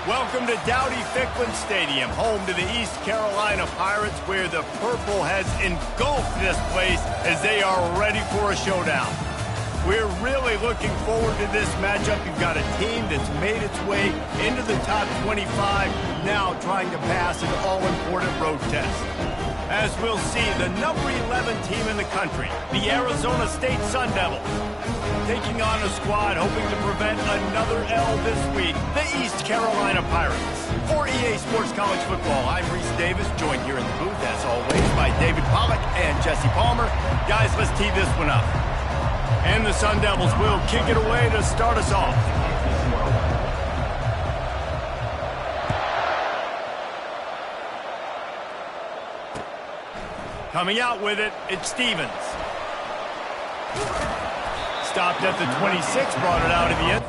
Welcome to Dowdy-Ficklin Stadium, home to the East Carolina Pirates, where the purple has engulfed this place as they are ready for a showdown. We're really looking forward to this matchup. You've got a team that's made its way into the top 25, now trying to pass an all-important road test. As we'll see, the number 11 team in the country, the Arizona State Sun Devils, taking on a squad hoping to prevent another L this week, the East Carolina Pirates. For EA Sports College Football, I'm Reese Davis, joined here in the booth, as always, by David Pollack and Jesse Palmer. Guys, let's tee this one up. And the Sun Devils will kick it away to start us off. Coming out with it, it's Stevens. Stopped at the 26, brought it out of the end.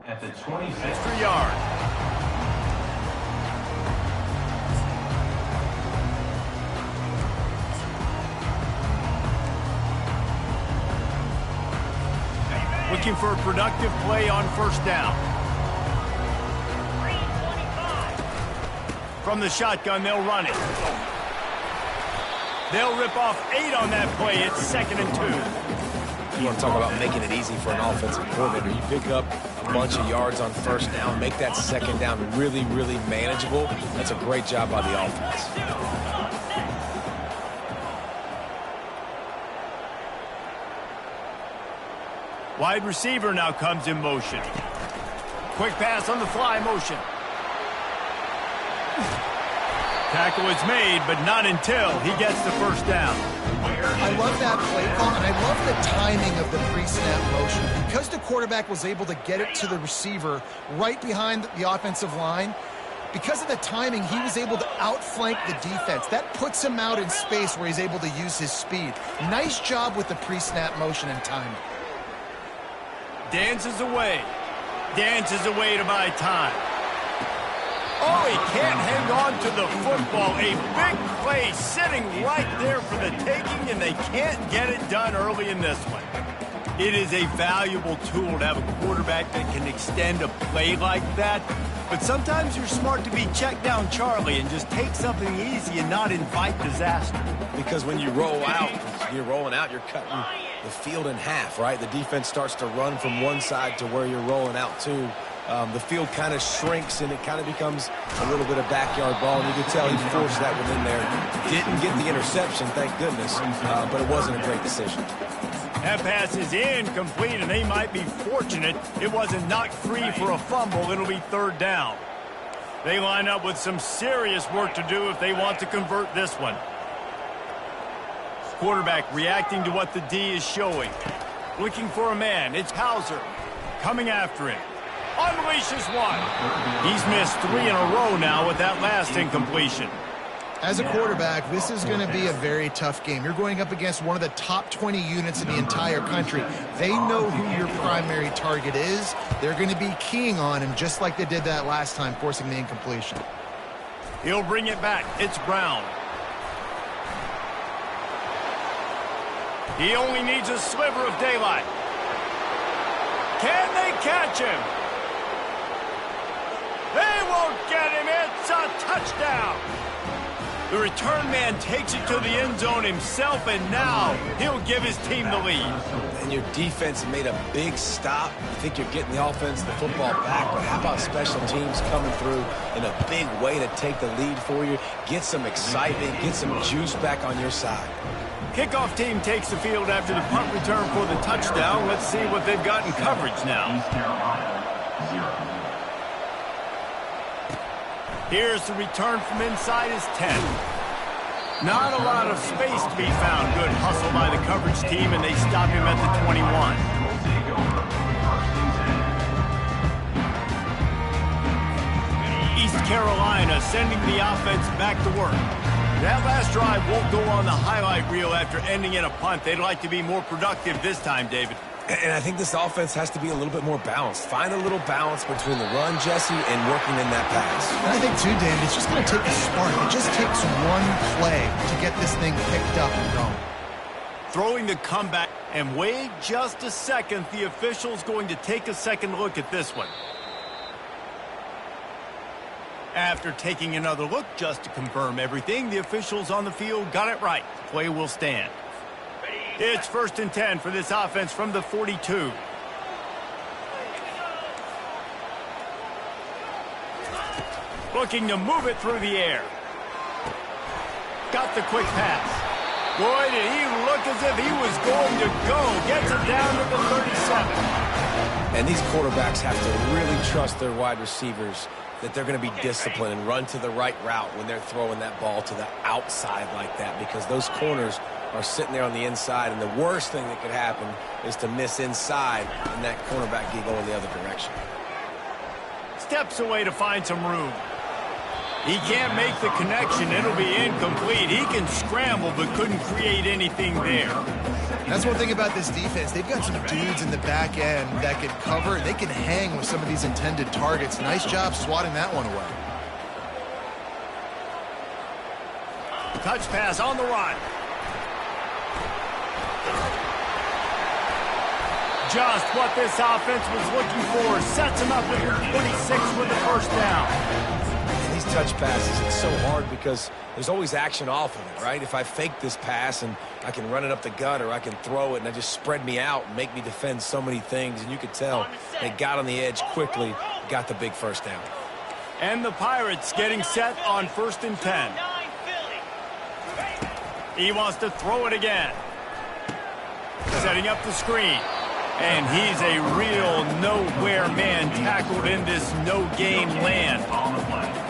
At the 26. Extra yard. Looking for a productive play on first down. From the shotgun, they'll run it. They'll rip off 8 on that play. It's 2nd and 2. You want to talk about making it easy for an offensive coordinator. You pick up a bunch of yards on first down, make that second down really, really manageable. That's a great job by the offense. Wide receiver now comes in motion. Quick pass on the fly motion. Tackle is made, but not until he gets the first down. I love that play call, and I love the timing of the pre-snap motion. Because the quarterback was able to get it to the receiver right behind the offensive line, because of the timing, he was able to outflank the defense. That puts him out in space where he's able to use his speed. Nice job with the pre-snap motion and timing. Dances away to buy time. Oh, he can't hang on to the football. A big play sitting right there for the taking, and they can't get it done early in this one. It is a valuable tool to have a quarterback that can extend a play like that, but sometimes you're smart to be check down Charlie and just take something easy and not invite disaster. Because when you roll out, you're rolling out, you're cutting the field in half, right? The defense starts to run from one side to where you're rolling out to. The field kind of shrinks, and it kind of becomes a little bit of backyard ball. And you can tell he forced that one in there. Didn't get the interception, thank goodness, but it wasn't a great decision. That pass is incomplete, and they might be fortunate it wasn't knocked free for a fumble. It'll be 3rd down. They line up with some serious work to do if they want to convert this one. Quarterback reacting to what the D is showing. Looking for a man. It's Hauser coming after him. Unleashes one. He's missed 3 in a row now with that last incompletion. As a quarterback, this is going to be a very tough game. You're going up against one of the top 20 units in the entire country. They know who your primary target is. They're going to be keying on him just like they did that last time, forcing the incompletion. He'll bring it back. It's Brown. He only needs a sliver of daylight. Can they catch him? They won't get him. It's a touchdown. The return man takes it to the end zone himself, and now he'll give his team the lead. And your defense made a big stop. I think you're getting the offense, the football back, but how about special teams coming through in a big way to take the lead for you, get some excitement, get some juice back on your side. Kickoff team takes the field after the punt return for the touchdown. Let's see what they've got in coverage now. Here's the return from inside his 10. Not a lot of space to be found. Good hustle by the coverage team, and they stop him at the 21. East Carolina sending the offense back to work. That last drive won't go on the highlight reel after ending in a punt. They'd like to be more productive this time, David. And I think this offense has to be a little bit more balanced. Find a little balance between the run, Jesse, and working in that pass. And I think, too, David, it's just going to take a spark. It just takes one play to get this thing picked up and going. Throwing the comeback, and wait just a second. The official's going to take a second look at this one. After taking another look just to confirm everything, the officials on the field got it right. Play will stand. It's 1st and 10 for this offense from the 42. Looking to move it through the air. Got the quick pass. Boy, did he look as if he was going to go. Gets it down to the 37. And these quarterbacks have to really trust their wide receivers that they're going to be disciplined and run to the right route when they're throwing that ball to the outside like that, because those corners are sitting there on the inside, and the worst thing that could happen is to miss inside and that cornerback get going the other direction. Steps away to find some room. He can't make the connection. It'll be incomplete. He can scramble but couldn't create anything there. That's one thing about this defense. They've got some dudes in the back end that can cover. They can hang with some of these intended targets. Nice job swatting that one away. Touch pass on the run. Just what this offense was looking for. Sets him up at the 26 with the first down. And these touch passes, it's so hard because there's always action off of it, right? If I fake this pass and I can run it up the gut, or I can throw it and I just spread me out and make me defend so many things, and you could tell they got on the edge quickly, got the big first down. And the Pirates getting set on 1st and 10. He wants to throw it again. Setting up the screen. And he's a real nowhere man, tackled in this no-gain land.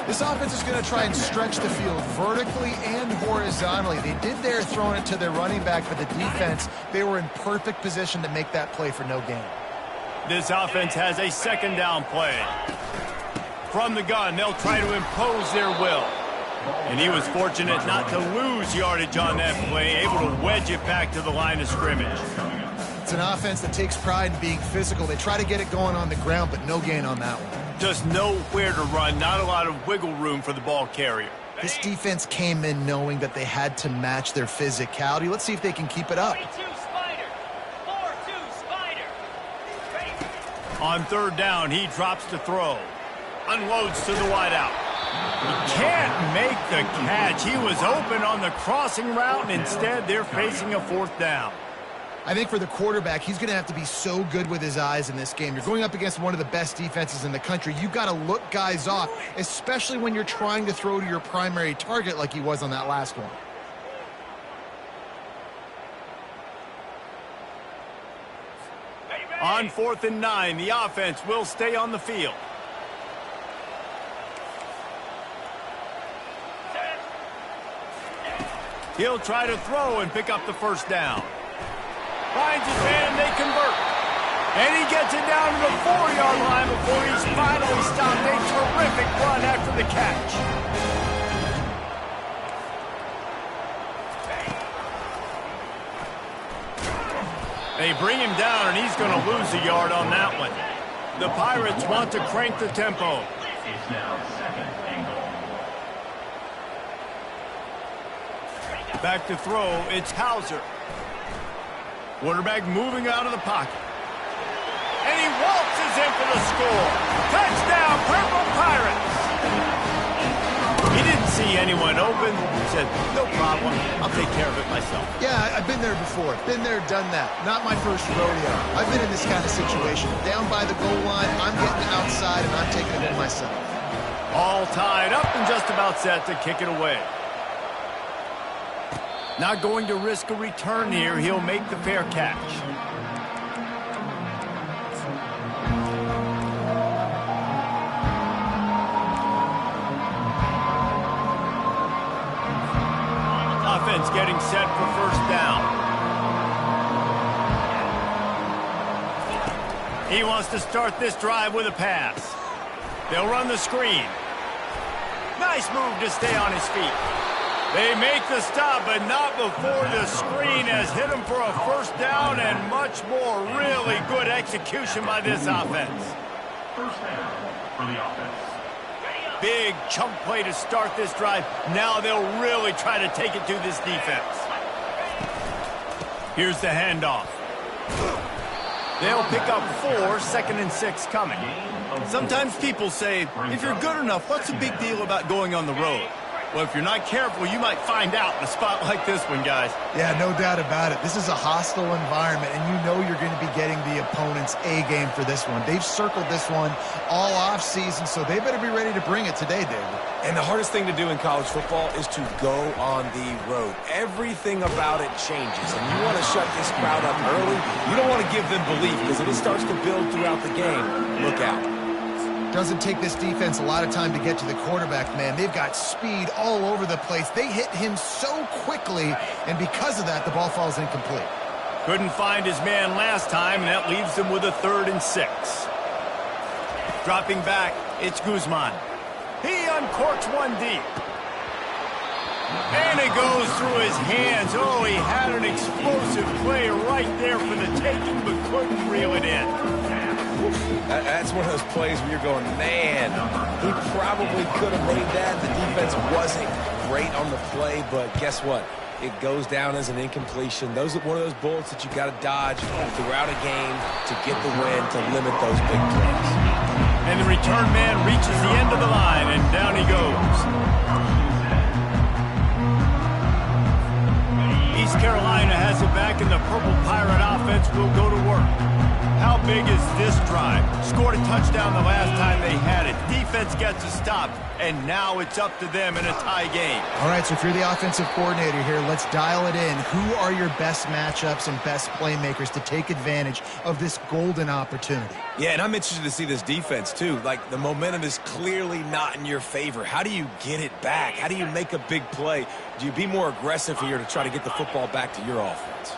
This offense is going to try and stretch the field vertically and horizontally. They did there throwing it to their running back, but the defense, they were in perfect position to make that play for no gain. This offense has a 2nd down play. From the gun, they'll try to impose their will. And he was fortunate not to lose yardage on that play, able to wedge it back to the line of scrimmage. It's an offense that takes pride in being physical. They try to get it going on the ground, but no gain on that one. Just nowhere to run, not a lot of wiggle room for the ball carrier. This defense came in knowing that they had to match their physicality. Let's see if they can keep it up. On 3rd down, he drops to throw. Unloads to the wideout. He can't make the catch. He was open on the crossing route, and instead they're facing a 4th down. I think for the quarterback, he's going to have to be so good with his eyes in this game. You're going up against one of the best defenses in the country. You've got to look guys off, especially when you're trying to throw to your primary target like he was on that last one. On 4th and 9, the offense will stay on the field. He'll try to throw and pick up the first down. Finds his man, and they convert. And he gets it down to the 4-yard line before he's finally stopped. A terrific run after the catch. They bring him down, and he's going to lose a yard on that one. The Pirates want to crank the tempo. It's now 2nd and goal. Back to throw, it's Hauser. Quarterback moving out of the pocket. And he waltzes in for the score. Touchdown, Purple Pirates! He didn't see anyone open. He said, no problem, I'll take care of it myself. Yeah, I've been there before. Been there, done that. Not my first rodeo. I've been in this kind of situation. Down by the goal line, I'm getting outside, and I'm taking it in myself. All tied up and just about set to kick it away. Not going to risk a return here. He'll make the fair catch. Offense getting set for 1st down. He wants to start this drive with a pass. They'll run the screen. Nice move to stay on his feet. They make the stop, but not before the screen has hit them for a first down and much more. Really good execution by this offense. First down for the offense. Big chunk play to start this drive. Now they'll really try to take it to this defense. Here's the handoff. They'll pick up 4, 2nd and 6 coming. Sometimes people say, if you're good enough, what's the big deal about going on the road? Well, if you're not careful, you might find out in a spot like this one, guys. Yeah, no doubt about it. This is a hostile environment, and you know you're going to be getting the opponent's A-game for this one. They've circled this one all offseason, so they better be ready to bring it today, David. And the hardest thing to do in college football is to go on the road. Everything about it changes, and you want to shut this crowd up early. You don't want to give them belief, because if it starts to build throughout the game, look out. Doesn't take this defense a lot of time to get to the quarterback, man. They've got speed all over the place. They hit him so quickly, and because of that, the ball falls incomplete. Couldn't find his man last time, and that leaves him with a 3rd and 6. Dropping back, it's Guzman. He uncorks one deep. And it goes through his hands. Oh, he had an explosive play right there for the taking, but couldn't reel it in. That's one of those plays where you're going, man, he probably could have made that. The defense wasn't great on the play, but guess what? It goes down as an incompletion. Those are one of those bullets that you got to dodge throughout a game to get the win, to limit those big plays. And the return man reaches the end of the line, and down he goes. East Carolina has it back, and the Purple Pirate offense will go to work. How big is this drive? Scored a touchdown the last time they had it. Defense gets a stop, and now it's up to them in a tie game. All right, so if you're the offensive coordinator here, let's dial it in. Who are your best matchups and best playmakers to take advantage of this golden opportunity? Yeah, and I'm interested to see this defense, too. Like, the momentum is clearly not in your favor. How do you get it back? How do you make a big play? Do you be more aggressive here to try to get the football back to your offense?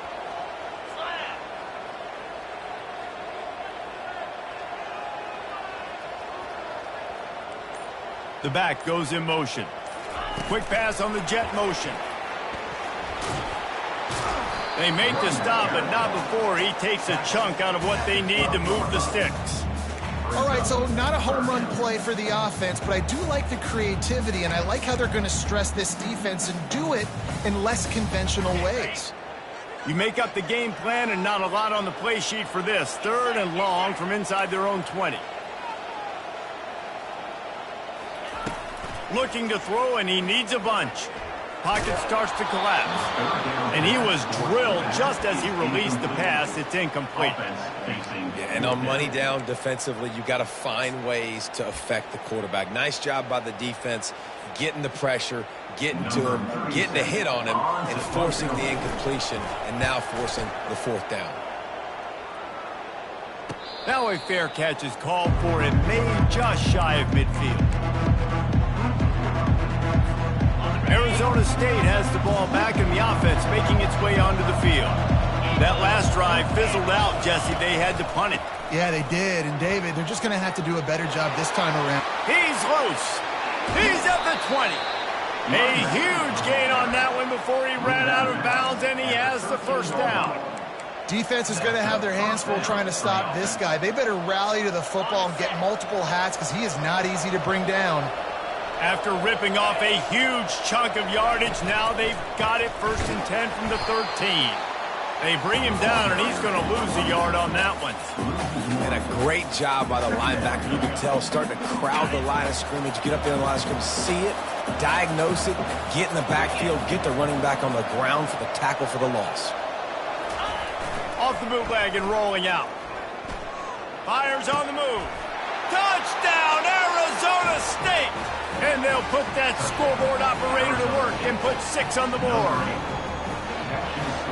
The back goes in motion. Quick pass on the jet motion. They make the stop, but not before he takes a chunk out of what they need to move the sticks. All right, so not a home run play for the offense, but I do like the creativity, and I like how they're going to stress this defense and do it in less conventional ways. You make up the game plan and not a lot on the play sheet for this. 3rd and long from inside their own 20. Looking to throw, and he needs a bunch. Pocket starts to collapse. And he was drilled just as he released the pass. It's incomplete. Yeah, and on money down defensively, you got to find ways to affect the quarterback. Nice job by the defense, getting the pressure, getting to him, getting a hit on him, and forcing the incompletion, and now forcing the 4th down. Now a fair catch is called for and made just shy of midfield. Arizona State has the ball back in the offense, making its way onto the field. That last drive fizzled out, Jesse. They had to punt it. Yeah, they did. And, David, they're just going to have to do a better job this time around. He's loose. He's at the 20. A huge gain on that one before he ran out of bounds, and he has the 1st down. Defense is going to have their hands full trying to stop this guy. They better rally to the football and get multiple hats because he is not easy to bring down. After ripping off a huge chunk of yardage, now they've got it 1st and 10 from the 13. They bring him down, and he's going to lose a yard on that one. And a great job by the linebacker. You can tell, starting to crowd the line of scrimmage, get up there in the line of scrimmage, see it, diagnose it, get in the backfield, get the running back on the ground for the tackle for the loss. Off the bootleg and rolling out. Fires on the move. Touchdown, Arizona State! And they'll put that scoreboard operator to work and put 6 on the board.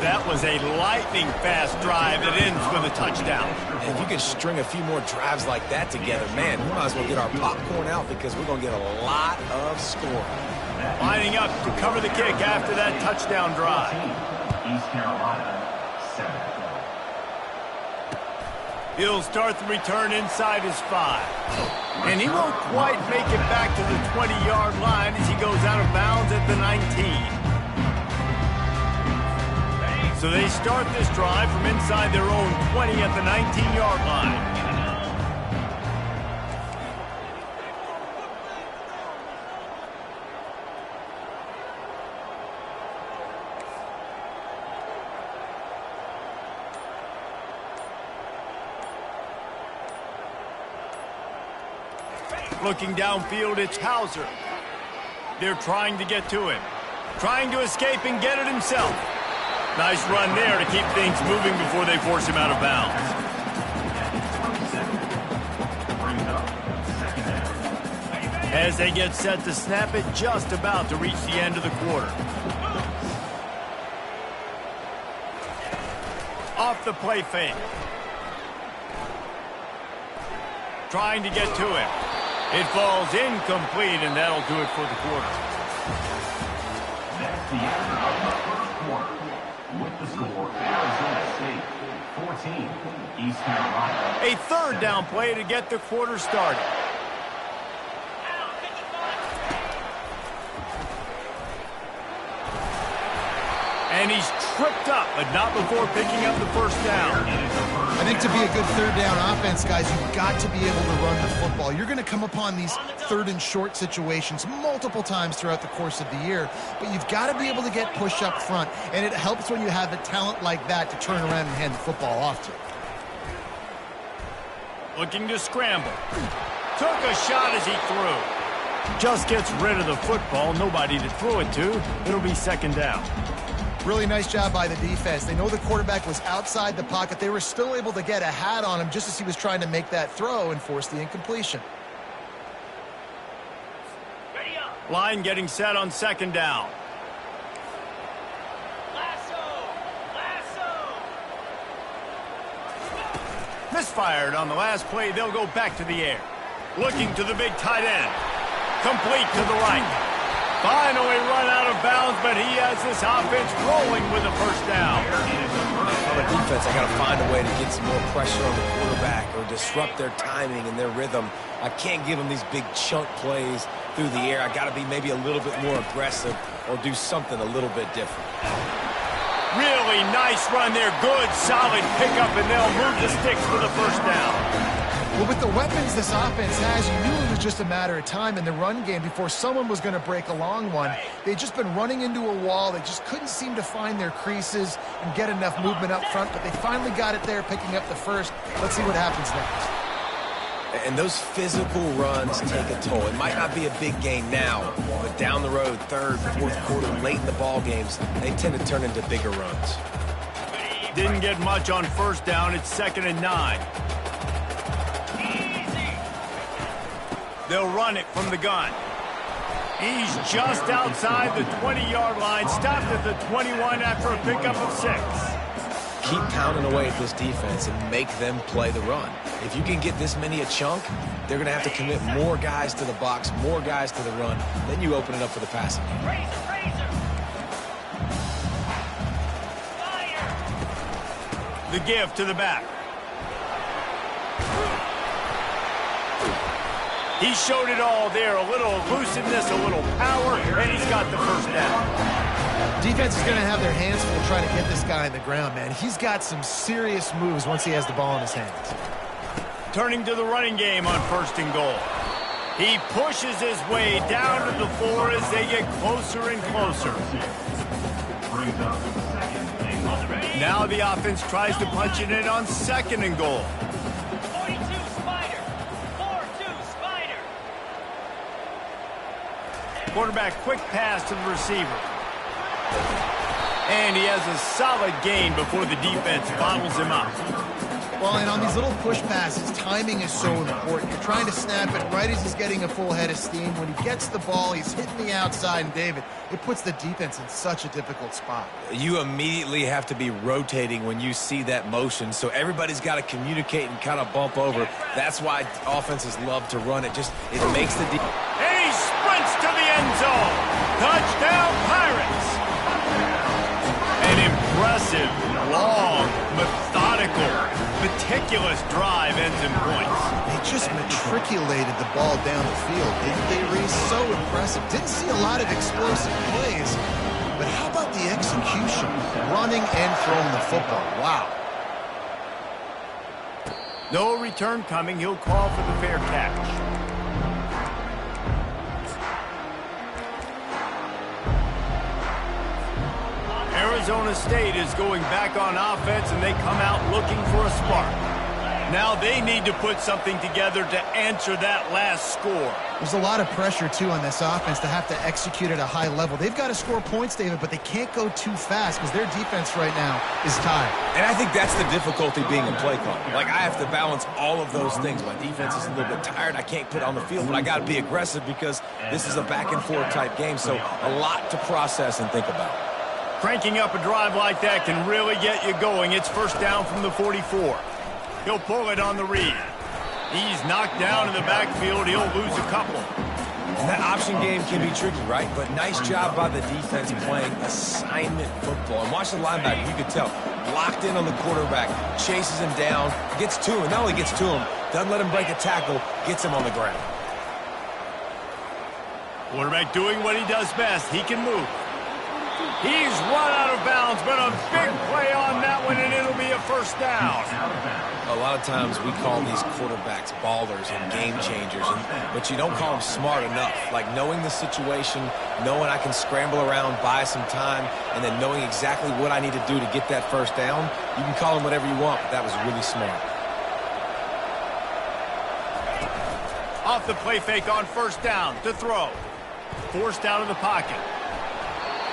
That was a lightning-fast drive that ends with a touchdown. And if you can string a few more drives like that together, man, we might as well get our popcorn out because we're going to get a lot of scoring. Lining up to cover the kick after that touchdown drive. East Carolina, 7. He'll start the return inside his 5. And he won't quite make it back to the 20-yard line as he goes out of bounds at the 19. So they start this drive from inside their own 20 at the 19-yard line. Looking downfield, it's Hauser. They're trying to get to him. Trying to escape and get it himself. Nice run there to keep things moving before they force him out of bounds. As they get set to snap it, just about to reach the end of the quarter. Off the play fake. Trying to get to him. It falls incomplete, and that'll do it for the quarter. That's the end of the first quarter. With the score, Arizona State 14, East Carolina. A third down play to get the quarter started. And he's tripped up, but not before picking up the first down. I think to be a good third down offense, guys, you've got to be able to run the football. You're going to come upon these third and short situations multiple times throughout the course of the year, but you've got to be able to get push up front, and it helps when you have a talent like that to turn around and hand the football off to. Looking to scramble. Took a shot as he threw. Just gets rid of the football, nobody to throw it to. It'll be second down. Really nice job by the defense. They know the quarterback was outside the pocket. They were still able to get a hat on him just as he was trying to make that throw and force the incompletion. Line getting set on second down. Misfired on the last play. They'll go back to the air. Looking to the big tight end. Complete to the right. Finally run out of bounds, but he has this offense rolling with a first down. On the defense, I got to find a way to get some more pressure on the quarterback or disrupt their timing and their rhythm. I can't give them these big chunk plays through the air. I got to be maybe a little bit more aggressive or do something a little bit different. Really nice run there. Good, solid pickup, and they'll move the sticks for the first down. Well, with the weapons this offense has, you knew it was just a matter of time in the run game before someone was going to break a long one. They'd just been running into a wall. They just couldn't seem to find their creases and get enough movement up front, but they finally got it there, picking up the first. Let's see what happens next. And those physical runs take a toll. It might not be a big game now, but down the road, third, fourth quarter, late in the ball games, they tend to turn into bigger runs. Didn't get much on first down. It's 2nd and 9. They'll run it from the gun. He's just outside the 20-yard line, stopped at the 21 after a pickup of 6. Keep pounding away at this defense and make them play the run. If you can get this many a chunk, they're going to have to commit more guys to the box, more guys to the run. Then you open it up for the passing game. The give to the back. He showed it all there, a little elusiveness, a little power, and he's got the first down. Defense is going to have their hands full trying to get this guy on the ground, man. He's got some serious moves once he has the ball in his hands. Turning to the running game on 1st and goal. He pushes his way down to the 4 as they get closer and closer. Now the offense tries to punch it in on 2nd and goal. Quarterback quick pass to the receiver. And he has a solid gain before the defense bottles him up. Well, and on these little push passes, timing is so important. You're trying to snap it right as he's getting a full head of steam. When he gets the ball, he's hitting the outside, and David, it puts the defense in such a difficult spot. You immediately have to be rotating when you see that motion, so everybody's got to communicate and kind of bump over. That's why offenses love to run it. It makes the defense. And he sprints to the end zone. Touchdown, Pirates. An impressive, long, methodical meticulous drive ends in points. They just matriculated the ball down the field, didn't they, Reese? So impressive. Didn't see a lot of explosive plays, but how about the execution? Running and throwing the football. Wow. No return coming. He'll call for the fair catch. Arizona State is going back on offense, and they come out looking for a spark. Now they need to put something together to answer that last score. There's a lot of pressure, too, on this offense to have to execute at a high level. They've got to score points, David, but they can't go too fast because their defense right now is tired. And I think that's the difficulty being a play caller. Like, I have to balance all of those things. My defense is a little bit tired. I can't put on the field, but I got to be aggressive because this is a back-and-forth type game, so a lot to process and think about. Cranking up a drive like that can really get you going. It's first down from the 44. He'll pull it on the read. He's knocked down in the backfield. He'll lose a couple. And that option game can be tricky, right? But nice job by the defense playing assignment football. And watch the linebacker. You could tell. Locked in on the quarterback. Chases him down. Gets to him. And not only gets to him, doesn't let him break a tackle. Gets him on the ground. Quarterback doing what he does best. He can move. He's run out of bounds, but a big play on that one, and it'll be a first down. A lot of times we call these quarterbacks ballers and game changers, but you don't call them smart enough. Like knowing the situation, knowing I can scramble around, buy some time, and then knowing exactly what I need to do to get that first down. You can call them whatever you want, but that was really smart. Off the play fake on first down to throw. Forced out of the pocket.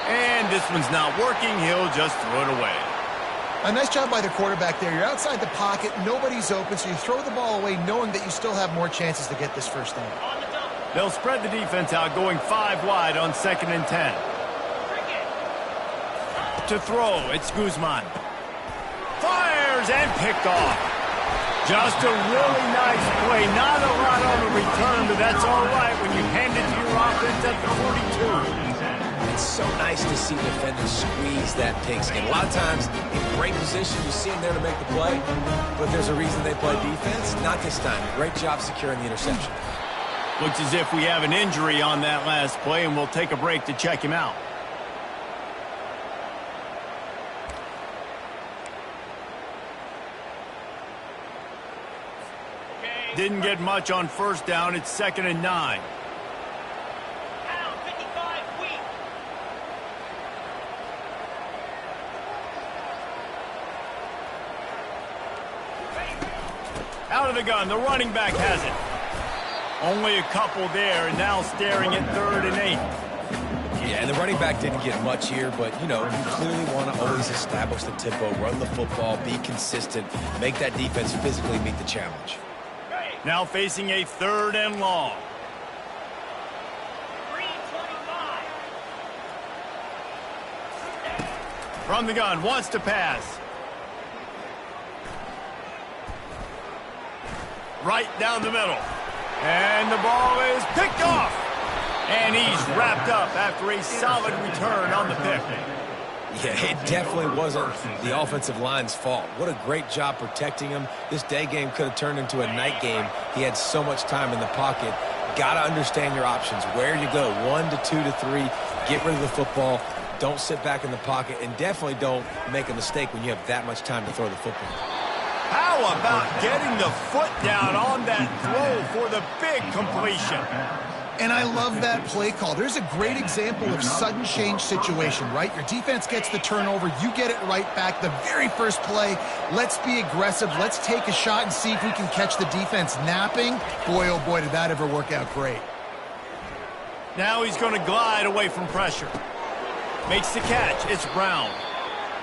And this one's not working. He'll just throw it away. A nice job by the quarterback there. You're outside the pocket. Nobody's open, so you throw the ball away knowing that you still have more chances to get this first down. They'll spread the defense out, going 5 wide on 2nd and 10. To throw, it's Guzman. Fires and picked off. Just a really nice play. Not a lot on the return, but that's all right when you hand it to your offense at the 42. It's so nice to see defenders squeeze that pigskin. A lot of times, in great position, you see them there to make the play, but there's a reason they play defense. Not this time. Great job securing the interception. Looks as if we have an injury on that last play, and we'll take a break to check him out. Didn't get much on first down. It's 2nd and 9. Out of the gun, the running back has it. Only a couple there, and now staring at 3rd and 8. Yeah, and the running back didn't get much here, but, you know, you clearly want to always establish the tempo, run the football, be consistent, make that defense physically meet the challenge. Now facing a 3rd and long. From the gun, wants to pass. Right down the middle. And the ball is picked off. And he's wrapped up after a solid return on the pick. Yeah, it definitely wasn't the offensive line's fault. What a great job protecting him. This day game could have turned into a night game. He had so much time in the pocket. Got to understand your options. Where you go, 1 to 2 to 3. Get rid of the football. Don't sit back in the pocket. And definitely don't make a mistake when you have that much time to throw the football. How about getting the foot down on that throw for the big completion? And I love that play call. There's a great example of sudden change situation, right? Your defense gets the turnover. You get it right back. The very first play, let's be aggressive. Let's take a shot and see if we can catch the defense napping. Boy, oh boy, did that ever work out great. Now he's going to glide away from pressure. Makes the catch. It's Brown.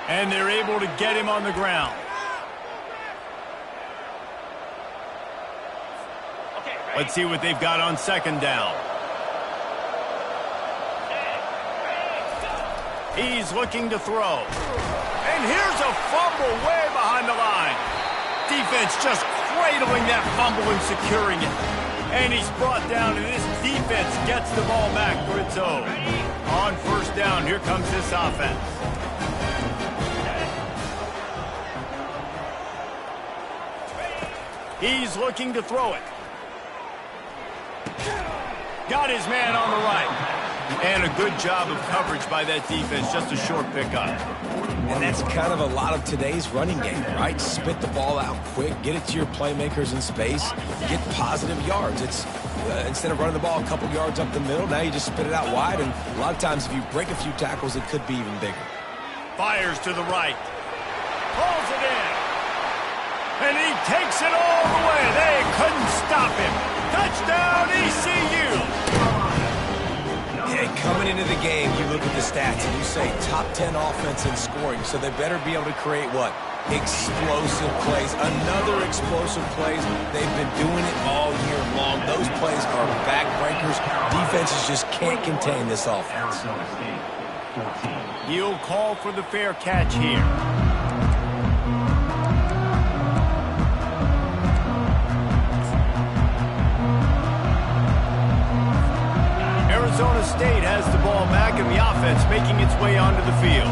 And they're able to get him on the ground. Let's see what they've got on 2nd down. He's looking to throw. And here's a fumble way behind the line. Defense just cradling that fumble and securing it. And he's brought down, and this defense gets the ball back for its own. On first down, here comes this offense. He's looking to throw it. Got his man on the right. And a good job of coverage by that defense. Just a short pickup. And that's kind of a lot of today's running game, right? Spit the ball out quick, get it to your playmakers in space, get positive yards. It's instead of running the ball a couple yards up the middle, now you just spit it out wide. And a lot of times if you break a few tackles, it could be even bigger. Fires to the right. Pulls it in. And he takes it all the way. They couldn't stop him. Touchdown, ECU. Yeah, coming into the game, you look at the stats and you say top 10 offense in scoring, so they better be able to create what? Explosive plays. Another explosive plays. They've been doing it all year long. Those plays are backbreakers. Defenses just can't contain this offense. He'll call for the fair catch here. Arizona State has the ball back and the offense making its way onto the field.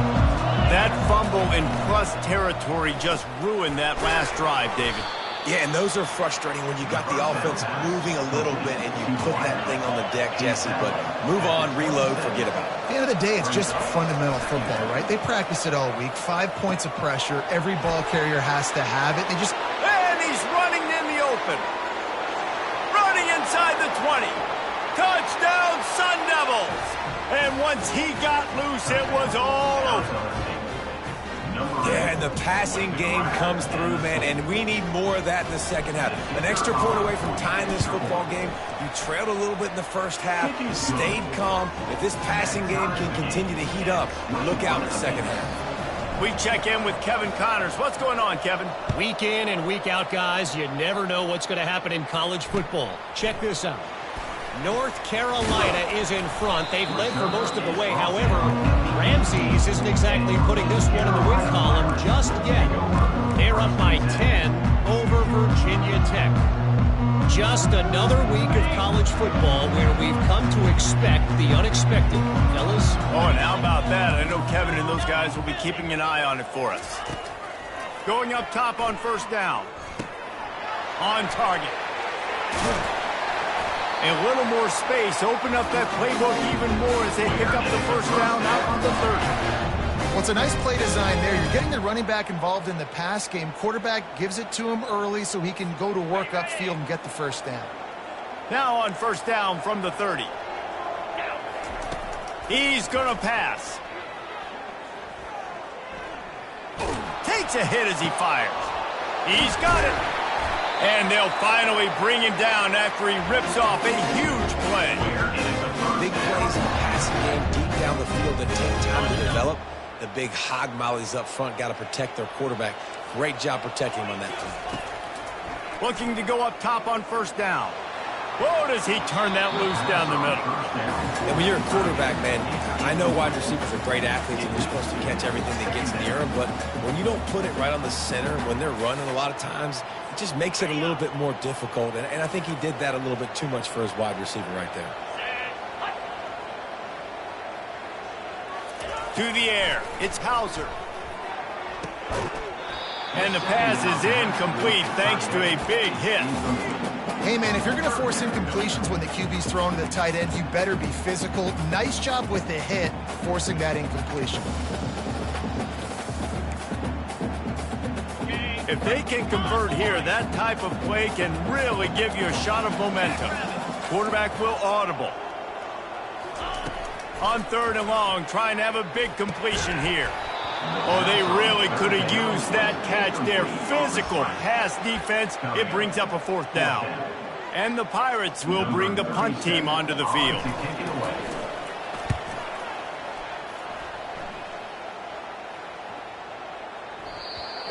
That fumble in crust territory just ruined that last drive, David. Yeah, and those are frustrating when you got the offense moving a little bit and you put that thing on the deck, Jesse. But move on, reload, forget about it. At the end of the day, it's just fundamental football, right? They practice it all week. 5 points of pressure. Every ball carrier has to have it. They just... And he's running in the open. Running inside the 20. Touchdown, Sun Devils! And once he got loose, it was all over. Yeah, and the passing game comes through, man, and we need more of that in the second half. An extra point away from tying this football game. You trailed a little bit in the first half, stayed calm. If this passing game can continue to heat up, look out in the second half. We check in with Kevin Connors. What's going on, Kevin? Week in and week out, guys, you never know what's going to happen in college football. Check this out. North Carolina is in front. They've led for most of the way. However, Ramses isn't exactly putting this one in the win column just yet. They're up by 10 over Virginia Tech. Just another week of college football where we've come to expect the unexpected, fellas. Oh, and how about that? I know Kevin and those guys will be keeping an eye on it for us. Going up top on first down. On target. A little more space. Open up that playbook even more as they pick up the first down out on the 30. Well, it's a nice play design there. You're getting the running back involved in the pass game. Quarterback gives it to him early so he can go to work upfield and get the first down. Now on first down from the 30. He's going to pass. Takes a hit as he fires. He's got it. And they'll finally bring him down after he rips off a huge play. Big plays in the passing game deep down the field that take time to develop. The big hog mollies up front got to protect their quarterback. Great job protecting him on that play. Looking to go up top on first down. Whoa, does he turn that loose down the middle. And when you're a quarterback, man, I know wide receivers are great athletes and you're supposed to catch everything that gets near them, but when you don't put it right on the center, when they're running a lot of times, it just makes it a little bit more difficult. And I think he did that a little bit too much for his wide receiver right there. To the air, it's Hauser. And the pass is incomplete thanks to a big hit. Hey, man, if you're going to force incompletions when the QB's throwing to the tight end, you better be physical. Nice job with the hit, forcing that incompletion. If they can convert here, that type of play can really give you a shot of momentum. Quarterback will audible. On third and long, trying to have a big completion here. Oh, they really could have used that catch there. Physical pass defense. It brings up a fourth down. And the Pirates will bring the punt team onto the field.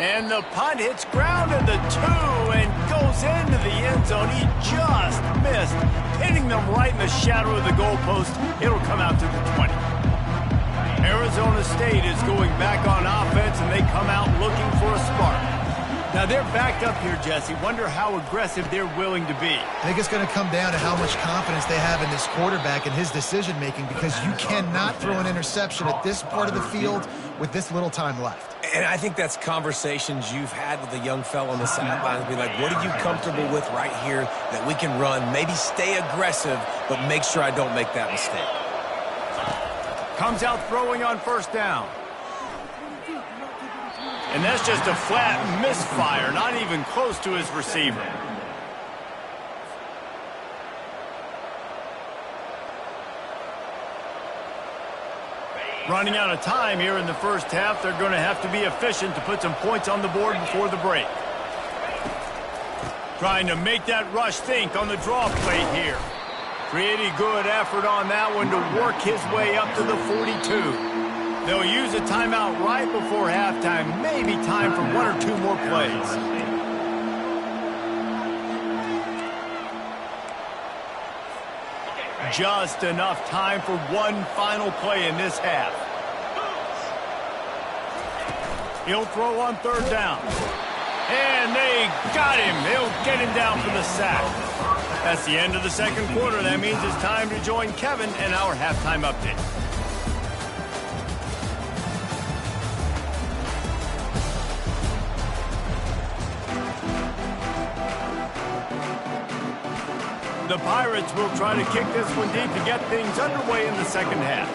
And the punt hits ground at the 2 and goes into the end zone. He just missed, hitting them right in the shadow of the goalpost. It'll come out to the 20. Arizona State is going back on offense, and they come out looking for a spark. Now, they're backed up here, Jesse. Wonder how aggressive they're willing to be. I think it's going to come down to how much confidence they have in this quarterback and his decision-making, because you cannot throw an interception at this part of the field with this little time left. And I think that's conversations you've had with a young fella on the sidelines. Be like, what are you comfortable with right here that we can run? Maybe stay aggressive, but make sure I don't make that mistake. Comes out throwing on first down. And that's just a flat misfire, not even close to his receiver. Running out of time here in the first half. They're going to have to be efficient to put some points on the board before the break. Trying to make that rush think on the draw play here. Pretty good effort on that one to work his way up to the 42. They'll use a timeout right before halftime. Maybe time for one or two more plays. Just enough time for one final play in this half. He'll throw on third down. And they got him. They'll get him down for the sack. That's the end of the second quarter. That means it's time to join Kevin and our halftime update. The Pirates will try to kick this one deep to get things underway in the second half.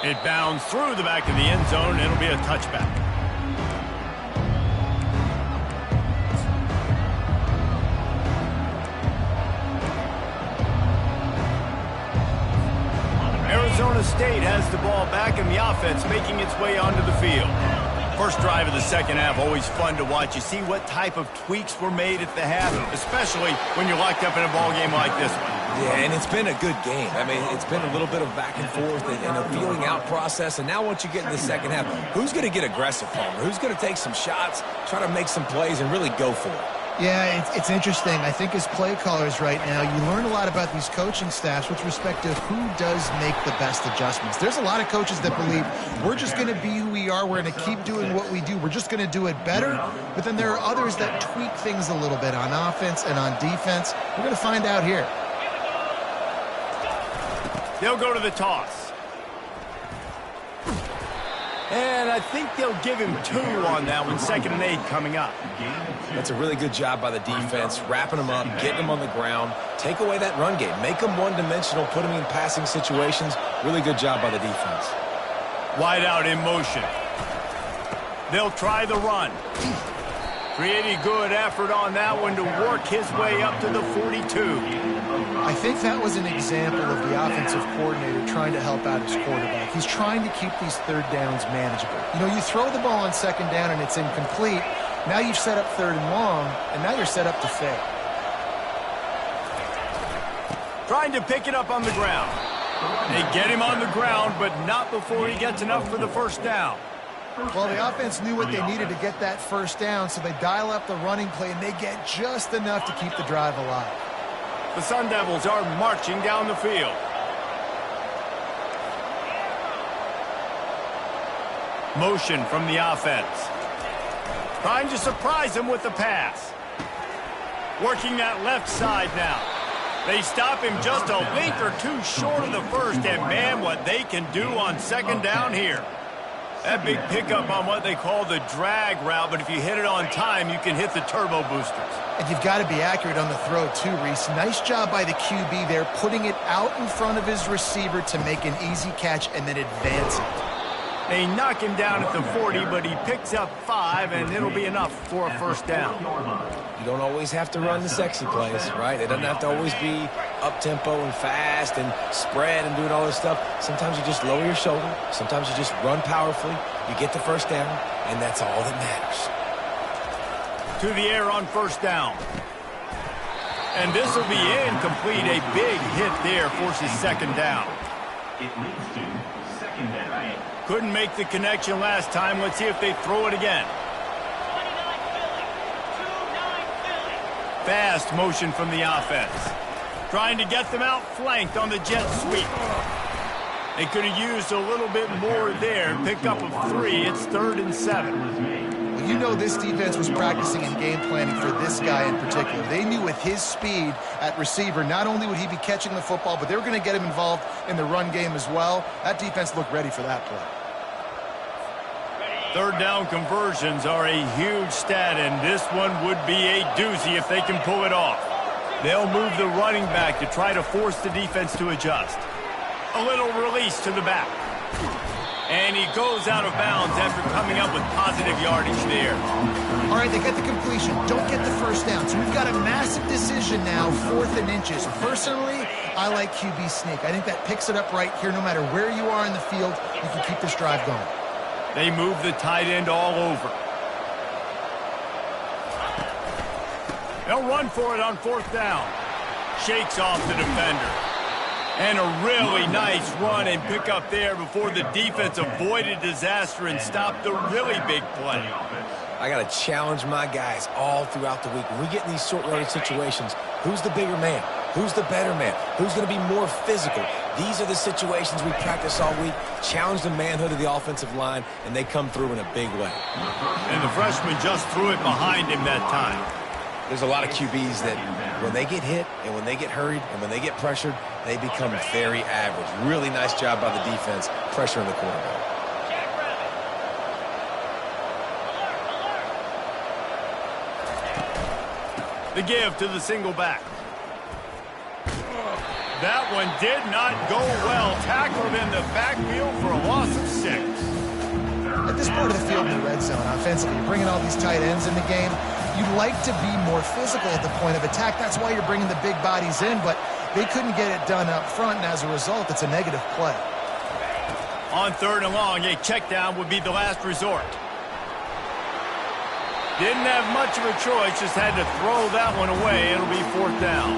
It bounds through the back of the end zone. It'll be a touchback. Arizona State has the ball back and the offense making its way onto the field. First drive of the second half, always fun to watch. You see what type of tweaks were made at the half, especially when you're locked up in a ball game like this one. Yeah, and it's been a good game. I mean, it's been a little bit of back and forth and a feeling out process. And now once you get in the second half, who's going to get aggressive, Palmer? Who's going to take some shots, try to make some plays, and really go for it? Yeah, it's interesting. I think as play callers right now, you learn a lot about these coaching staffs with respect to who does make the best adjustments. There's a lot of coaches that believe we're just going to be who we are. We're going to keep doing what we do. We're just going to do it better. But then there are others that tweak things a little bit on offense and on defense. We're going to find out here. They'll go to the toss. And I think they'll give him 2 on that one. 2nd and 8 coming up. That's a really good job by the defense, wrapping them up, getting them on the ground. Take away that run game. Make them one-dimensional, put them in passing situations. Really good job by the defense. Wide out in motion. They'll try the run. Pretty good effort on that one to work his way up to the 42. I think that was an example of the offensive coordinator trying to help out his quarterback. He's trying to keep these third downs manageable. You know, you throw the ball on second down and it's incomplete. Now you've set up third and long, and now you're set up to fail. Trying to pick it up on the ground. They get him on the ground, but not before he gets enough for the first down. Well, the offense knew what they needed to get that first down, so they dial up the running play, and they get just enough to keep the drive alive. The Sun Devils are marching down the field. Motion from the offense. Trying to surprise him with the pass. Working that left side now. They stop him just a link or two short of the first, and man, what they can do on second down here. That big pickup on what they call the drag route, but if you hit it on time, you can hit the turbo boosters. And you've got to be accurate on the throw, too, Reese. Nice job by the QB there, putting it out in front of his receiver to make an easy catch and then advance it. They knock him down at the 40, but he picks up 5, and it'll be enough for a first down. You don't always have to run the sexy plays, right? It doesn't have to always be up-tempo and fast and spread and doing all this stuff. Sometimes you just lower your shoulder. Sometimes you just run powerfully. You get the first down, and that's all that matters. To the air on first down. And this will be incomplete. A big hit there forces second down. It leads to second down. Couldn't make the connection last time. Let's see if they throw it again. Fast motion from the offense. Trying to get them out flanked on the jet sweep. They could have used a little bit more there. Pick up of 3. It's 3rd and 7. Well, you know this defense was practicing and game planning for this guy in particular. They knew with his speed at receiver, not only would he be catching the football, but they were going to get him involved in the run game as well. That defense looked ready for that play. Third down conversions are a huge stat, and this one would be a doozy if they can pull it off. They'll move the running back to try to force the defense to adjust. A little release to the back. And he goes out of bounds after coming up with positive yardage there. All right, they get the completion. Don't get the first down. So we've got a massive decision now, 4th and inches. Personally, I like QB sneak. I think that picks it up right here. No matter where you are in the field, you can keep this drive going. They move the tight end all over. They'll run for it on 4th down. Shakes off the defender. And a really nice run and pick up there before the defense avoided disaster and stopped the really big play. I got to challenge my guys all throughout the week. When we get in these short-yardage situations, who's the bigger man? Who's the better man? Who's going to be more physical? These are the situations we practice all week. Challenge the manhood of the offensive line, and they come through in a big way. And the freshman just threw it behind him that time. There's a lot of QBs that when they get hit and when they get hurried and when they get pressured, they become very average. Really nice job by the defense pressuring the quarterback. The give to the single back. That one did not go well. Tackled in the backfield for a loss of 6. At this part of the field in the red zone, offensively, you're bringing all these tight ends in the game. You'd like to be more physical at the point of attack. That's why you're bringing the big bodies in, but they couldn't get it done up front, and as a result, it's a negative play. On 3rd and long, a check down would be the last resort. Didn't have much of a choice, just had to throw that one away. It'll be 4th down.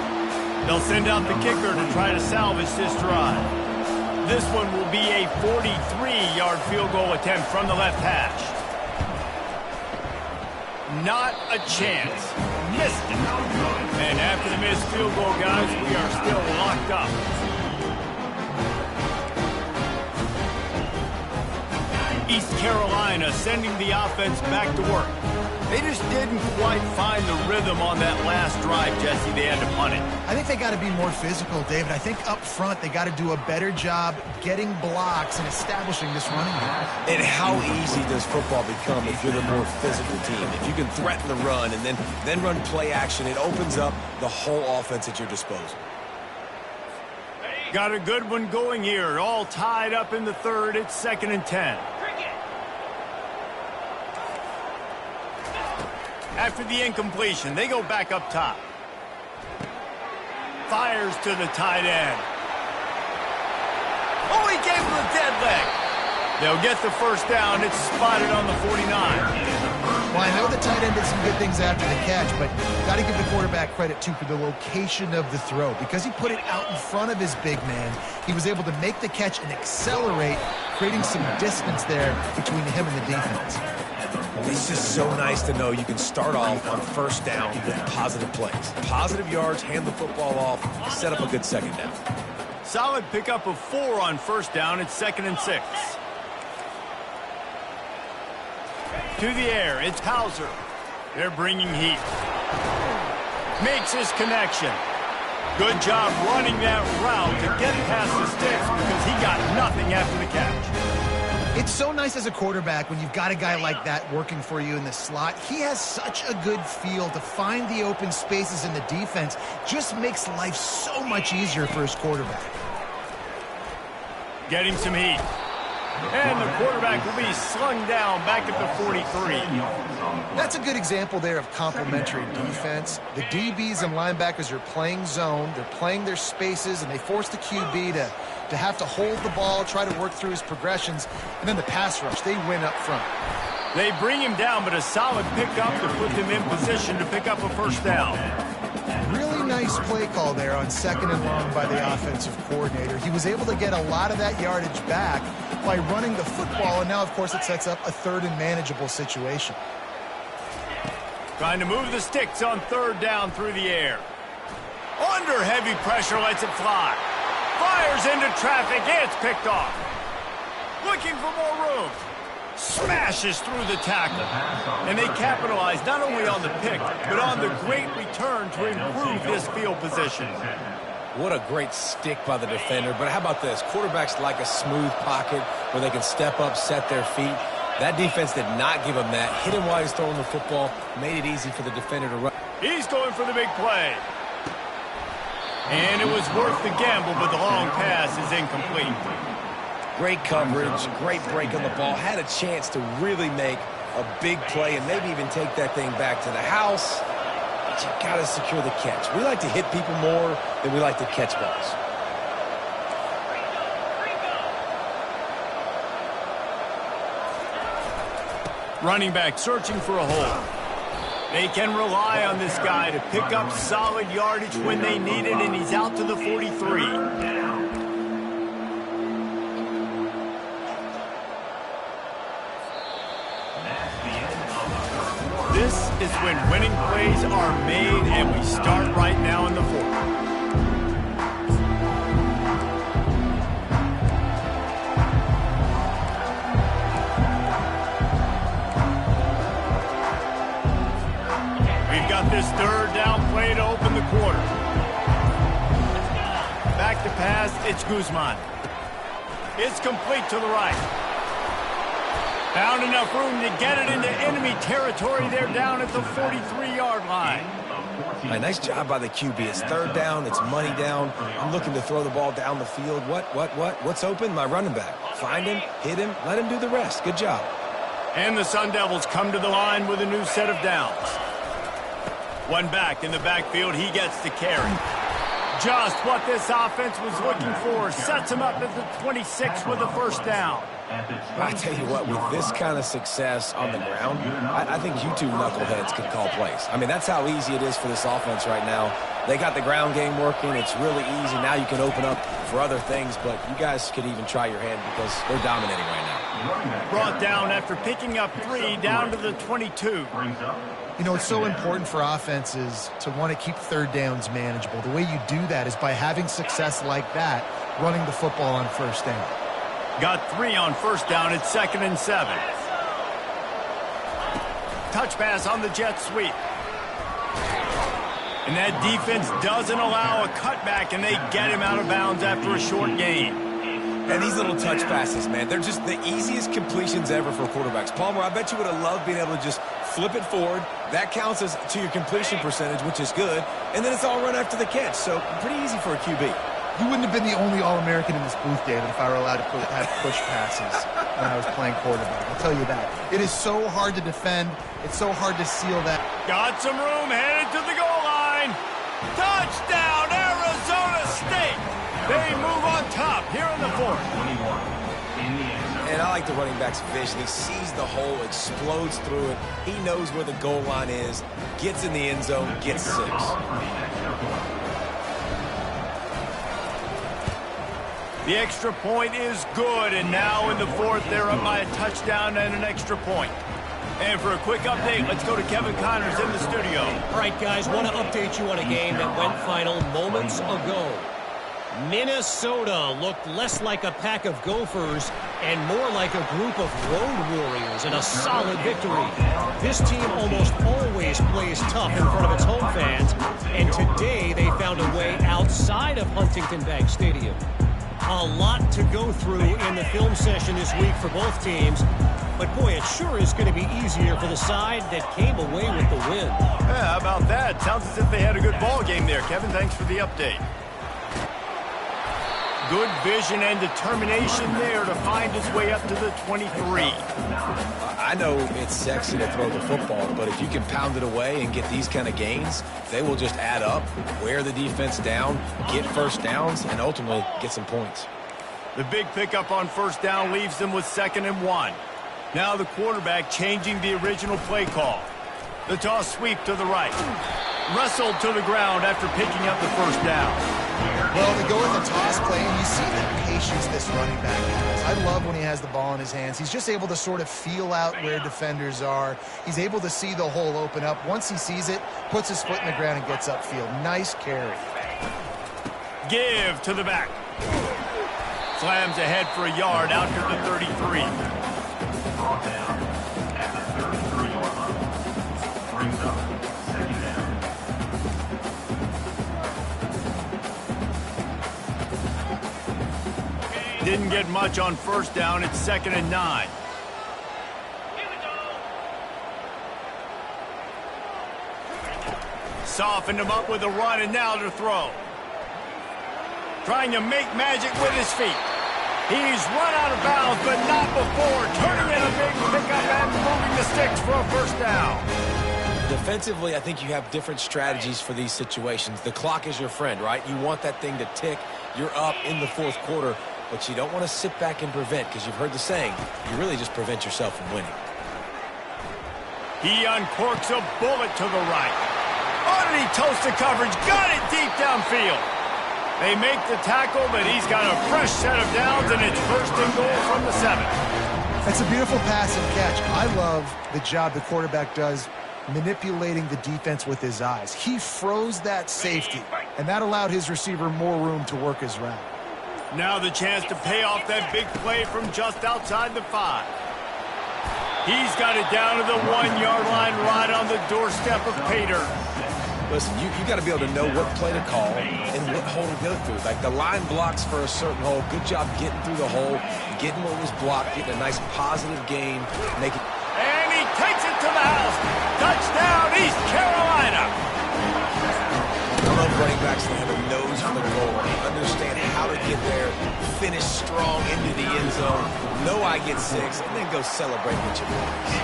They'll send out the kicker to try to salvage this drive. This one will be a 43-yard field goal attempt from the left hash. Not a chance. Missed it. And after the missed field goal, guys, we are still locked up. East Carolina sending the offense back to work. They just didn't quite find the rhythm on that last drive, Jesse. They had to punt it. I think they got to be more physical, David. I think up front they got to do a better job getting blocks and establishing this running game. And how easy does football become if you're the more physical team? If you can threaten the run and then run play action, it opens up the whole offense at your disposal. Got a good one going here. All tied up in the 3rd. It's 2nd and 10. After the incompletion, they go back up top. Fires to the tight end. Oh, he gave him a dead leg. They'll get the first down. It's spotted on the 49. Well, I know the tight end did some good things after the catch, but got to give the quarterback credit, too, for the location of the throw. Because he put it out in front of his big man, he was able to make the catch and accelerate, creating some distance there between him and the defense. It's just so nice to know you can start off on 1st down with positive plays. Positive yards, hand the football off, set up a good 2nd down. Solid pickup of 4 on 1st down. It's 2nd and 6. To the air, it's Hauser. They're bringing heat. Makes his connection. Good job running that route to get past the sticks because he got nothing after the catch. It's so nice as a quarterback when you've got a guy like that working for you in the slot. He has such a good feel to find the open spaces in the defense. Just makes life so much easier for his quarterback. Getting some heat. And the quarterback will be slung down back at the 43. That's a good example there of complementary defense. The DBs and linebackers are playing zone. They're playing their spaces, and they force the QB to have to hold the ball, try to work through his progressions, and then the pass rush, they win up front. They bring him down, but a solid pickup to put them in position to pick up a 1st down. Really nice play call there on 2nd and long by the offensive coordinator. He was able to get a lot of that yardage back by running the football, and now, of course, it sets up a 3rd and manageable situation. Trying to move the sticks on 3rd down through the air. Under heavy pressure, lets it fly. Fires into traffic. It's picked off. Looking for more room. Smashes through the tackle. And they capitalize not only on the pick, but on the great return to improve this field position. What a great stick by the defender. But how about this? Quarterbacks like a smooth pocket where they can step up, set their feet. That defense did not give him that. Hit him while he's throwing the football. Made it easy for the defender to run. He's going for the big play. And it was worth the gamble, but the long pass is incomplete. Great coverage, great break on the ball. Had a chance to really make a big play and maybe even take that thing back to the house. But you got to secure the catch. We like to hit people more than we like to catch balls. Running back searching for a hole. They can rely on this guy to pick up solid yardage when they need it, and he's out to the 43. This is when winning plays are made, and we start right now in the fourth. We've got this third down play to open the quarter. Back to pass, it's Guzman. It's complete to the right. Found enough room to get it into enemy territory. They're down at the 43-yard line. Nice job by the QB. It's third down. It's money down. I'm looking to throw the ball down the field. What's open? My running back. Find him, hit him, let him do the rest. Good job. And the Sun Devils come to the line with a new set of downs. One back in the backfield. He gets to carry. Just what this offense was looking for. Sets him up at the 26 with a first down. I tell you what, with this kind of success on the ground, I think you two knuckleheads could call plays. I mean, that's how easy it is for this offense right now. They got the ground game working. It's really easy. Now you can open up for other things, but you guys could even try your hand because they're dominating right now. Brought down after picking up 3 down to the 22. You know, it's so important for offenses to want to keep third downs manageable. The way you do that is by having success like that, running the football on first down. Got 3 on first down. It's 2nd and 7. Touch pass on the jet sweep. And that defense doesn't allow a cutback, and they get him out of bounds after a short gain. And these little touch passes, man, they're just the easiest completions ever for quarterbacks. Palmer, I bet you would have loved being able to just flip it forward. That counts as to your completion percentage, which is good. And then it's all run after the catch. So pretty easy for a QB. You wouldn't have been the only All-American in this booth, David, if I were allowed to have push passes when I was playing quarterback. I'll tell you that. It is so hard to defend. It's so hard to seal that. Got some room, headed to the goal line. Touchdown, Arizona State. They move on top here in the fourth. And I like the running back's vision. He sees the hole, explodes through it. He knows where the goal line is, gets in the end zone, gets 6. The extra point is good, and now in the fourth, they're up by a touchdown and an extra point. And for a quick update, let's go to Kevin Connors in the studio. All right, guys, want to update you on a game that went final moments ago. Minnesota looked less like a pack of Gophers and more like a group of road warriors in a solid victory. This team almost always plays tough in front of its home fans, and today they found a way outside of Huntington Bank Stadium. A lot to go through in the film session this week for both teams, but boy, it sure is going to be easier for the side that came away with the win. Yeah, how about that? Sounds as if they had a good ball game there. Kevin, thanks for the update. Good vision and determination there to find his way up to the 23. I know it's sexy to throw the football, but if you can pound it away and get these kind of gains, they will just add up, wear the defense down, get first downs, and ultimately get some points. The big pickup on first down leaves them with 2nd and 1. Now the quarterback changing the original play call. The toss sweep to the right. Wrestled to the ground after picking up the first down. Well, they go with the toss play, and you see the patience this running back has. I love when he has the ball in his hands. He's just able to sort of feel out where defenders are. He's able to see the hole open up. Once he sees it, puts his foot in the ground and gets upfield. Nice carry. Give to the back. Slams ahead for a yard out to the 33. Didn't get much on first down. It's 2nd and 9. Softened him up with a run, and now to throw. Trying to make magic with his feet. He's run out of bounds, but not before. Turning in a big pickup and moving the sticks for a first down. Defensively, I think you have different strategies for these situations. The clock is your friend, right? You want that thing to tick. You're up in the 4th quarter, but you don't want to sit back and prevent, because you've heard the saying, you really just prevent yourself from winning. He uncorks a bullet to the right. Underneath toasted coverage, got it deep downfield. They make the tackle, but he's got a fresh set of downs, and it's 1st and goal from the 7. That's a beautiful pass and catch. I love the job the quarterback does manipulating the defense with his eyes. He froze that safety, and that allowed his receiver more room to work his route. Now the chance to pay off that big play from just outside the 5. He's got it down to the 1-yard line right on the doorstep of Pater. Listen, you got to be able to know what play to call and what hole to go through. Like, the line blocks for a certain hole. Good job getting through the hole, getting what was blocked, getting a nice positive gain. And he takes it to the house. Touchdown, East Carolina. I love running backs that have a nose for the goal. They understand how to get there, finish strong into the end zone, know I get 6, and then go celebrate with your boys.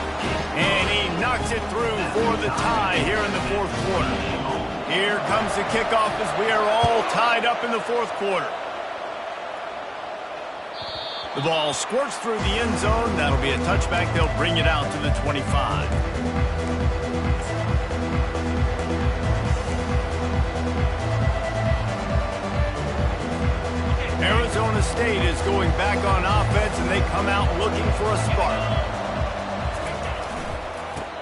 And he knocks it through for the tie here in the 4th quarter. Here comes the kickoff as we are all tied up in the 4th quarter. The ball squirts through the end zone. That'll be a touchback. They'll bring it out to the 25. Arizona State is going back on offense, and they come out looking for a spark.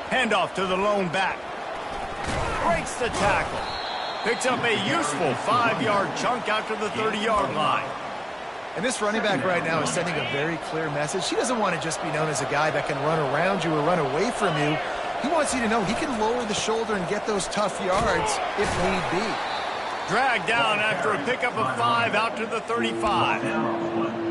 Handoff to the lone back. Breaks the tackle. Picks up a useful 5-yard chunk out to the 30-yard line. And this running back right now is sending a very clear message. He doesn't want to just be known as a guy that can run around you or run away from you. He wants you to know he can lower the shoulder and get those tough yards if need be. Dragged down after a pickup of 5 out to the 35.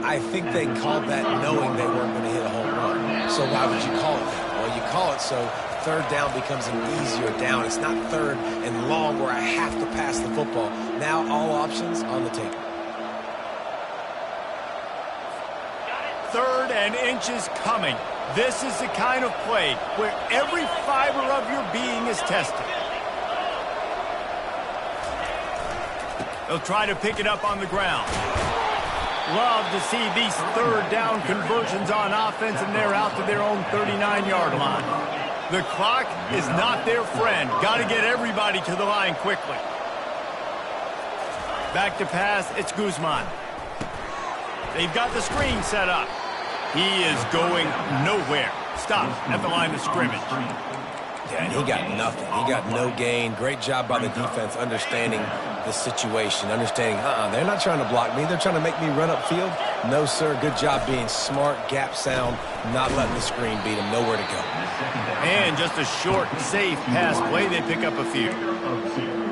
I think they called that knowing they weren't going to hit a home run. So why would you call it that? Well, you call it so 3rd down becomes an easier down. It's not 3rd and long where I have to pass the football. Now all options on the table. 3rd and inches coming. This is the kind of play where every fiber of your being is tested. They'll try to pick it up on the ground. Love to see these 3rd down conversions on offense, and they're out to their own 39-yard line. The clock is not their friend. Got to get everybody to the line quickly. Back to pass, it's Guzman. They've got the screen set up. He is going nowhere. Stop at the line of scrimmage. Yeah, he got nothing. He got no gain. Great job by the defense understanding the situation, understanding, they're not trying to block me. They're trying to make me run upfield. No, sir. Good job being smart, gap sound, not letting the screen beat him. Nowhere to go. And just a short, safe pass play. They pick up a few.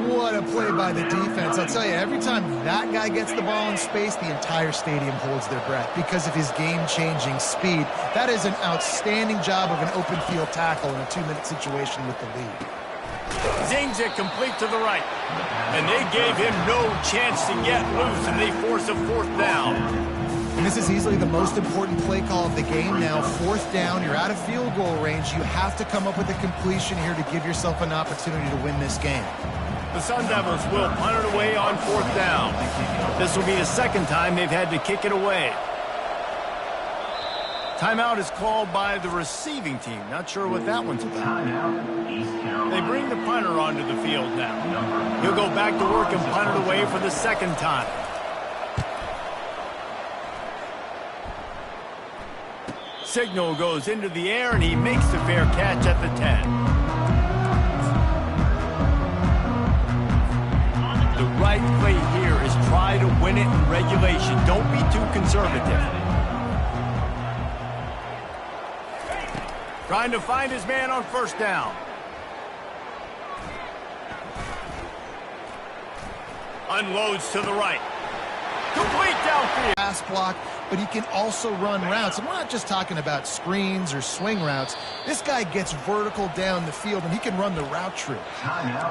What a play by the defense. I'll tell you, every time that guy gets the ball in space, the entire stadium holds their breath because of his game-changing speed. That is an outstanding job of an open field tackle in a 2-minute situation with the lead. Zings it complete to the right. And they gave him no chance to get loose, and they force a 4th down. And this is easily the most important play call of the game now. 4th down, you're out of field goal range. You have to come up with a completion here to give yourself an opportunity to win this game. The Sun Devils will punt it away on 4th down. This will be the 2nd time they've had to kick it away. Timeout is called by the receiving team. Not sure what that one's about. They bring the punter onto the field now. He'll go back to work and punt it away for the 2nd time. Signal goes into the air, and he makes the fair catch at the 10. The right play here is try to win it in regulation. Don't be too conservative. Trying to find his man on 1st down. Unloads to the right. Complete downfield. Pass block, but he can also run routes. And we're not just talking about screens or swing routes. This guy gets vertical down the field, and he can run the route tree.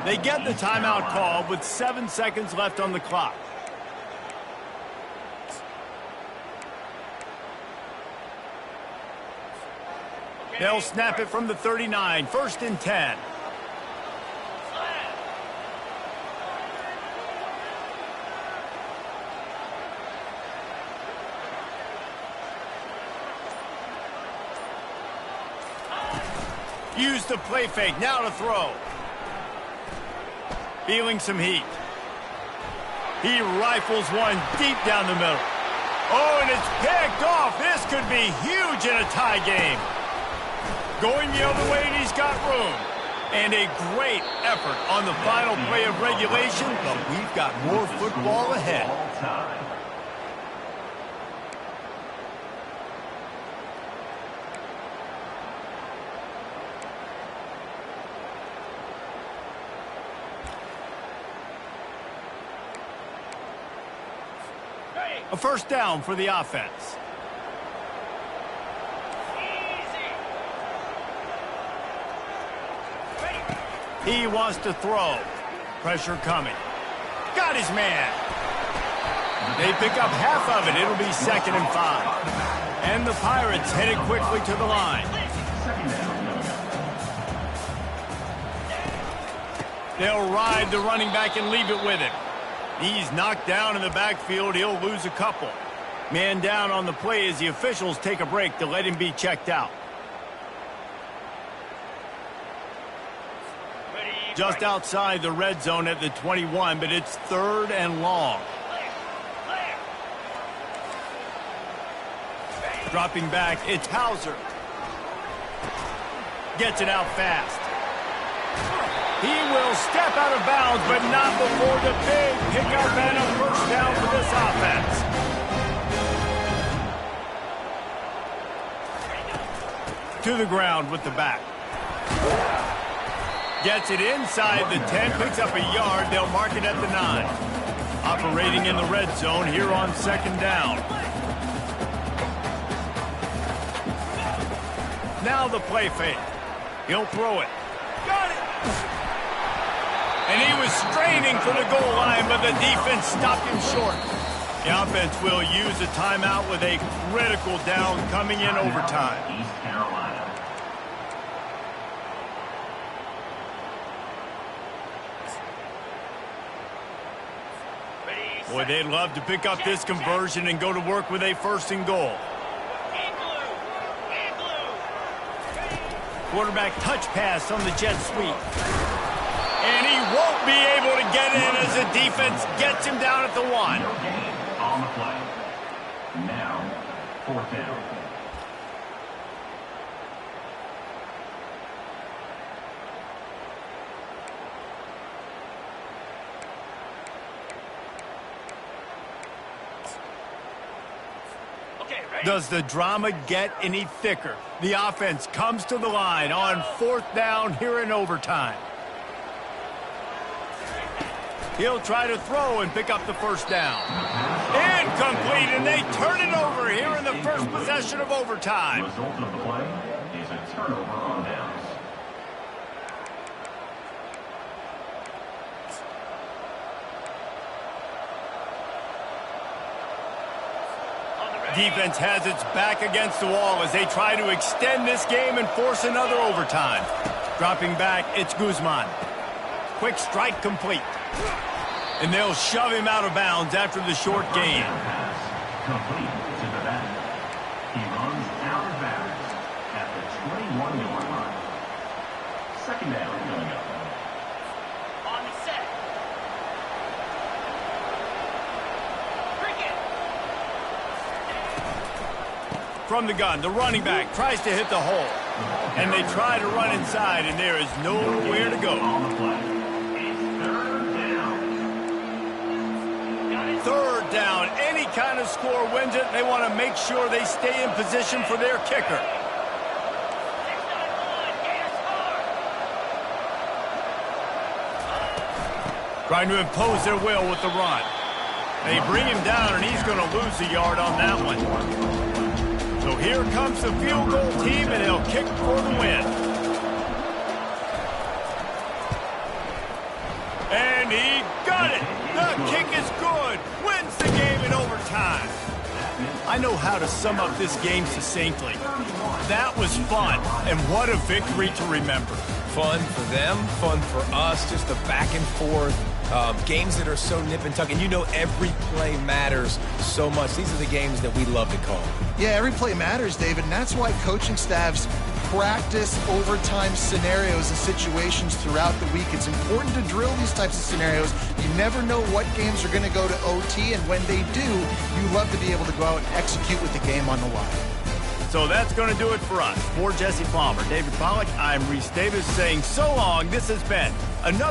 They get the timeout call with 7 seconds left on the clock. They'll snap it from the 39, 1st and 10. Use the play fake, now to throw. Feeling some heat. He rifles one deep down the middle. Oh, and it's picked off. This could be huge in a tie game. Going the other way, and he's got room. And a great effort on the final play of regulation, but we've got more football ahead. A 1st down for the offense. He wants to throw. Pressure coming. Got his man. They pick up half of it. It'll be 2nd and 5. And the Pirates headed quickly to the line. They'll ride the running back and leave it with him. He's knocked down in the backfield. He'll lose a couple. Man down on the play as the officials take a break to let him be checked out. Just outside the red zone at the 21, but it's 3rd and long. Dropping back, it's Hauser. Gets it out fast. He will step out of bounds, but not before the big pickup and a 1st down for this offense. To the ground with the back. Gets it inside the 10, picks up a yard. They'll mark it at the 9. Operating in the red zone here on 2nd down. Now the play fake. He'll throw it. Got it! And he was straining for the goal line, but the defense stopped him short. The offense will use a timeout with a critical down coming in overtime. East Carolina. Boy, they'd love to pick up this conversion and go to work with a 1st and goal. Quarterback touch pass on the jet sweep. And he won't be able to get in as the defense gets him down at the 1. No gain on the play. Now, 4th down. Does the drama get any thicker? The offense comes to the line on 4th down here in overtime. He'll try to throw and pick up the 1st down. Incomplete, and they turn it over here in the 1st possession of overtime. The result of the play is a turnover on downs. Defense has its back against the wall as they try to extend this game and force another overtime. Dropping back, it's Guzman. Quick strike complete. And they'll shove him out of bounds after the short gain. Complete to the back. He runs out of bounds at the 21-yard line. 2nd down coming up. On the set. Cricket. From the gun, the running back tries to hit the hole. And they try to run inside, and there is nowhere to go. On the play. It's 3rd down. 3rd down. Any kind of score wins it. They want to make sure they stay in position for their kicker. Trying to impose their will with the run. They bring him down, and he's going to lose a yard on that one. So here comes the field goal team, and they'll kick for the win. And he got it. The kick is good. Wins the game in overtime. I know how to sum up this game succinctly. That was fun, and what a victory to remember. Fun for them, fun for us, just the back and forth. Games that are so nip and tuck, and you know every play matters so much. These are the games that we love to call. Yeah, every play matters, David, and that's why coaching staffs practice overtime scenarios and situations throughout the week. It's important to drill these types of scenarios. You never know what games are going to go to OT, and when they do, you love to be able to go out and execute with the game on the line. So that's going to do it for us. For Jesse Palmer, David Pollack, I'm Reese Davis saying so long. This has been another